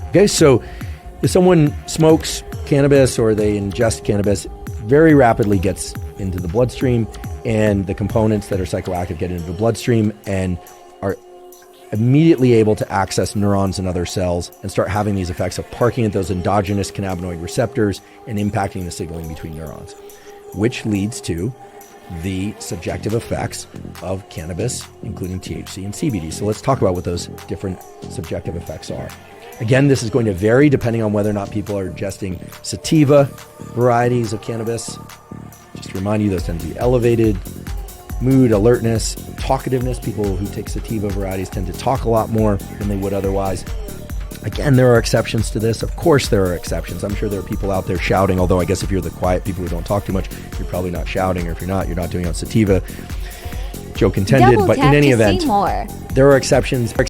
Okay, so if someone smokes cannabis or they ingest cannabis, very rapidly gets into the bloodstream, and the components that are psychoactive get into the bloodstream and are immediately able to access neurons and other cells and start having these effects of parking at those endogenous cannabinoid receptors and impacting the signaling between neurons, which leads to the subjective effects of cannabis, including THC and CBD. So let's talk about what those different subjective effects are. Again, this is going to vary depending on whether or not people are ingesting sativa varieties of cannabis. Just to remind you, those tend to be elevated mood, alertness, talkativeness. People who take sativa varieties tend to talk a lot more than they would otherwise. Again, there are exceptions to this. Of course there are exceptions. I'm sure there are people out there shouting, although I guess if you're the quiet people who don't talk too much, you're probably not shouting, or if you're not doing it on sativa. Joke intended, but in any event, there are exceptions.